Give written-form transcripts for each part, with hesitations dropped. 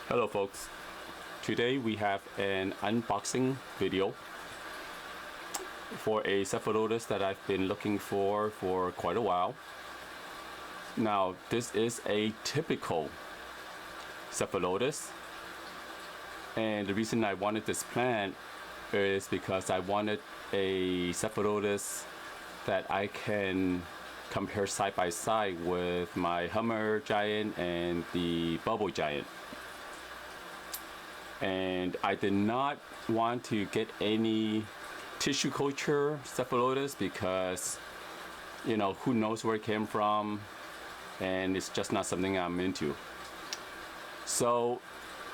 Hello folks, today we have an unboxing video for a Cephalotus that I've been looking for quite a while. Now this is a typical Cephalotus, and the reason I wanted this plant is because I wanted a Cephalotus that I can compare side by side with my Hummer Giant and the Bubble Giant. And I did not want to get any tissue culture Cephalotus because, you know, who knows where it came from, and it's just not something I'm into. So,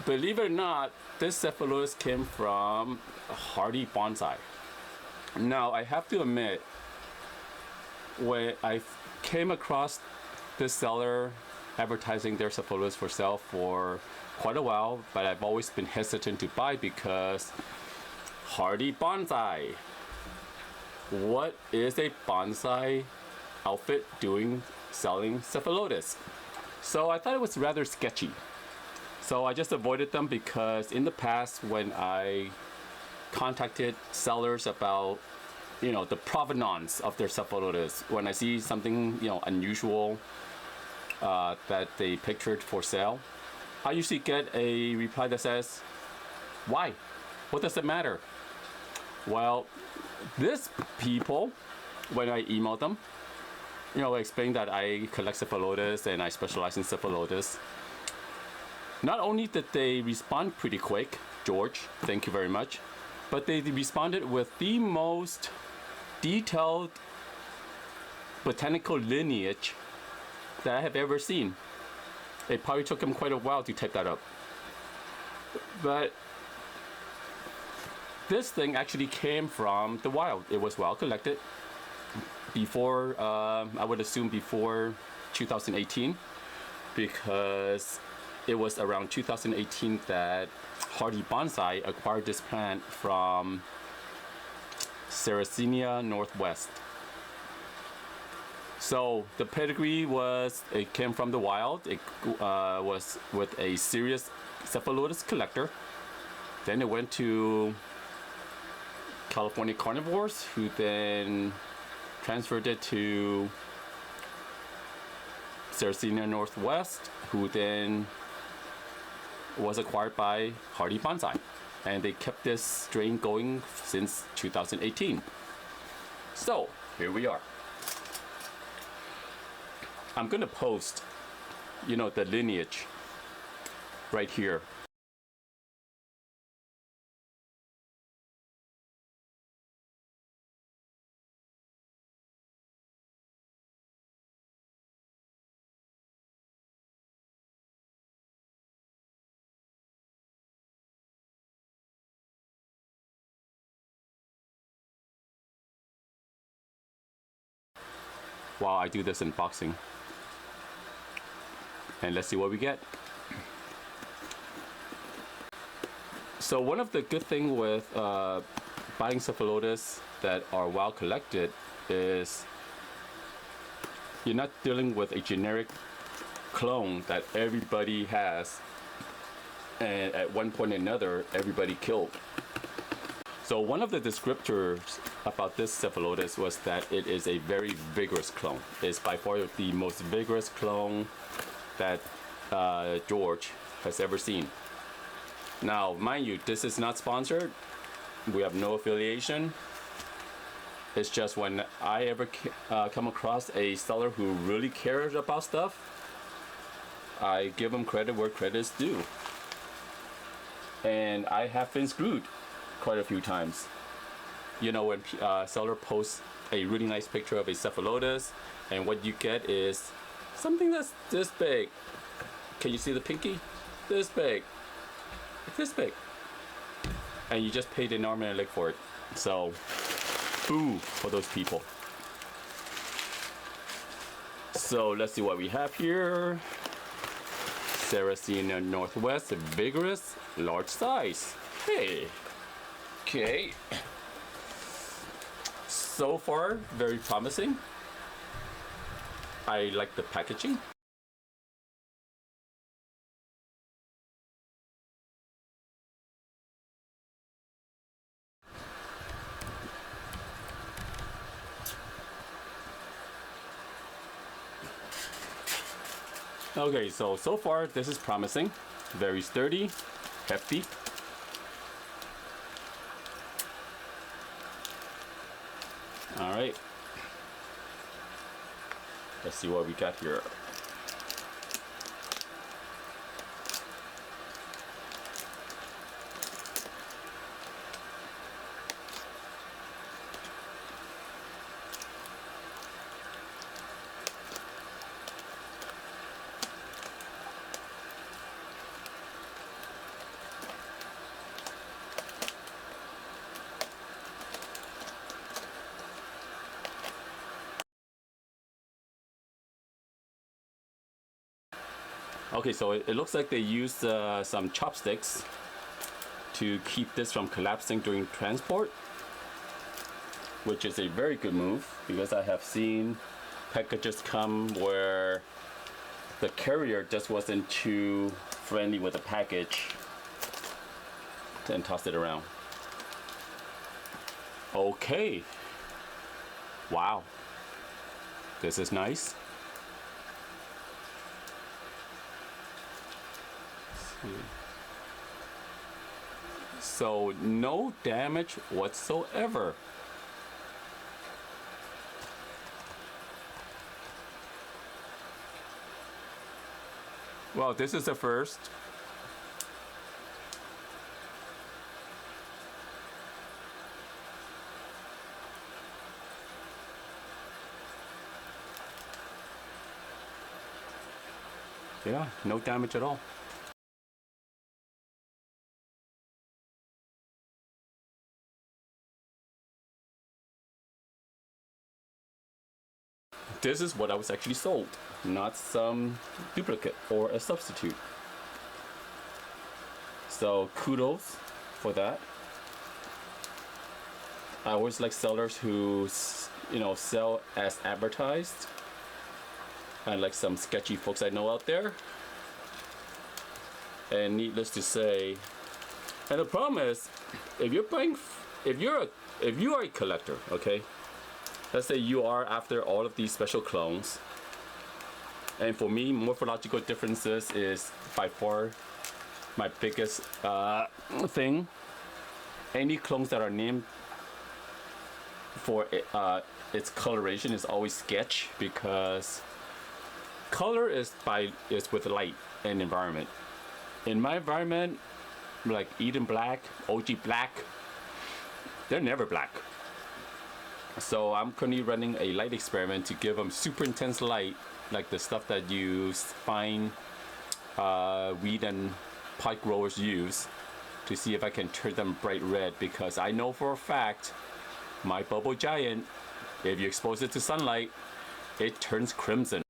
believe it or not, this Cephalotus came from Hardy Bonsai. Now, I have to admit, when I came across this seller advertising their Cephalotus for sale for quite a while, but I've always been hesitant to buy because Hardy Bonsai. What is a bonsai outfit doing selling Cephalotus? So I thought it was rather sketchy. So I just avoided them because in the past when I contacted sellers about, you know, the provenance of their Cephalotus, when I see something, you know, unusual that they pictured for sale, I usually get a reply that says, why? What does it matter? Well, these people, when I email them, you know, explain that I collect Cephalotus and I specialize in Cephalotus, not only did they respond pretty quick, George, thank you very much, but they responded with the most detailed botanical lineage that I have ever seen. It probably took them quite a while to type that up. But this thing actually came from the wild. It was well collected before, I would assume before 2018, because it was around 2018 that Hardy Bonsai acquired this plant from Sarracenia Northwest. So the pedigree was, it came from the wild. It was with a serious Cephalotus collector. Then it went to California carnivores, who then transferred it to Sarracenia Northwest, who then was acquired by Hardy Bonsai. And they kept this strain going since 2018. So here we are. I'm gonna post, you know, the lineage right here. While I do this unboxing. And let's see what we get. So one of the good things with buying Cephalotus that are well collected is you're not dealing with a generic clone that everybody has, and at one point or another everybody killed. So one of the descriptors about this Cephalotus was that it is a very vigorous clone. It's by far the most vigorous clone that George has ever seen. Now, mind you, this is not sponsored. We have no affiliation. It's just when I ever come across a seller who really cares about stuff, I give them credit where credit is due. And I have been screwed quite a few times. You know, when a seller posts a really nice picture of a Cephalotus, and what you get is something that's this big. Can you see the pinky? This big. This big. And you just paid an arm and a leg for it. So, boo for those people. So let's see what we have here. Sarracenia Northwest, Vigorous, large size. Hey. Okay. So far, very promising. I like the packaging. Okay, so far this is promising. Very sturdy, hefty. All right. Let's see what we got here. Okay, so it looks like they used some chopsticks to keep this from collapsing during transport, which is a very good move because I have seen packages come where the carrier just wasn't too friendly with the package and tossed it around. Okay. Wow. This is nice. So no damage whatsoever. Well, this is the first. Yeah, no damage at all. This is what I was actually sold, not some duplicate or a substitute. So kudos for that. I always like sellers who, sell as advertised. I like some sketchy folks I know out there. And needless to say, and the problem is, if you are a collector, okay? Let's say you are after all of these special clones. And for me, morphological differences is by far my biggest thing. Any clones that are named for its coloration is always sketch, because color is with light and environment. In my environment, like Eden Black, OG Black, they're never black. So I'm currently running a light experiment to give them super intense light, like the stuff that you find weed and pipe growers use, to see if I can turn them bright red, because I know for a fact my bubble giant, if you expose it to sunlight, it turns crimson.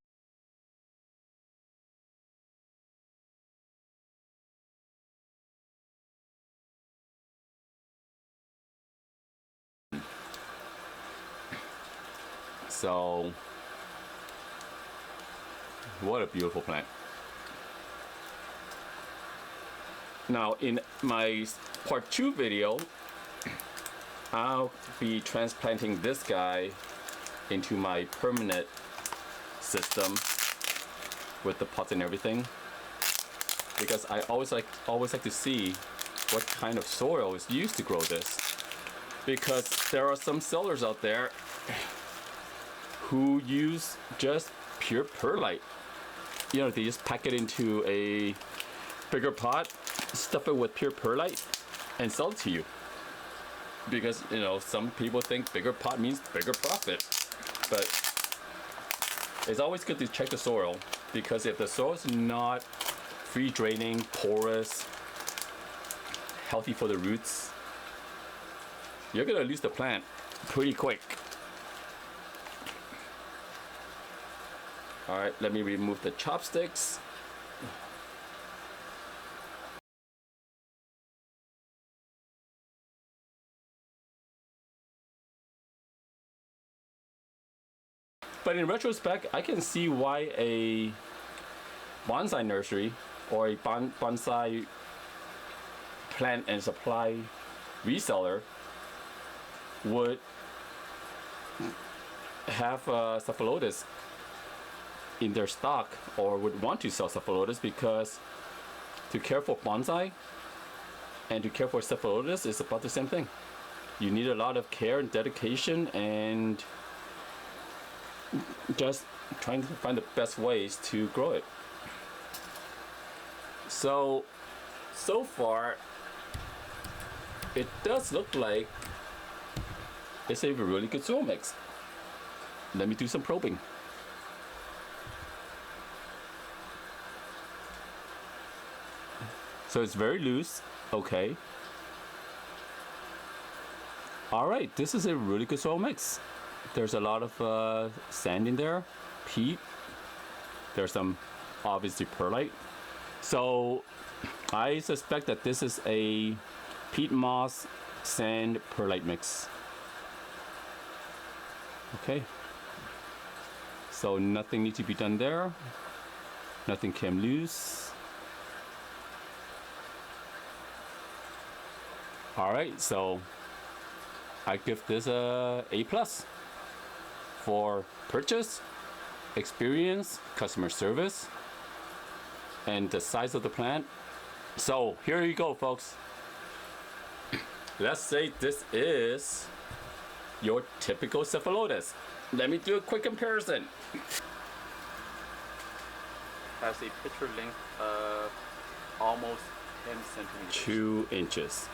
So, what a beautiful plant. Now, in my part 2 video, I'll be transplanting this guy into my permanent system with the pots and everything, because I always like to see what kind of soil is used to grow this, because there are some sellers out there who use just pure perlite. They just pack it into a bigger pot, stuff it with pure perlite, and sell it to you. Because, some people think bigger pot means bigger profit. But it's always good to check the soil, because if the soil is not free draining, porous, healthy for the roots, you're gonna lose the plant pretty quick. All right, let me remove the chopsticks. But in retrospect, I can see why a bonsai nursery or a bonsai plant and supply reseller would have Cephalotus in their stock or would want to sell Cephalotus, because to care for bonsai and to care for Cephalotus is about the same thing. You need a lot of care and dedication and just trying to find the best ways to grow it. So far, it does look like it's a really good soil mix. Let me do some probing. So it's very loose, okay. All right, this is a really good soil mix. There's a lot of sand in there, peat. There's some obviously perlite. So I suspect that this is a peat moss sand perlite mix. Okay. So nothing needs to be done there. Nothing came loose. All right, so I give this a A+ for purchase, experience, customer service, and the size of the plant. So here you go, folks. Let's say this is your typical Cephalotus. Let me do a quick comparison. Has a picture length of almost 10 centimeters. 2 inches.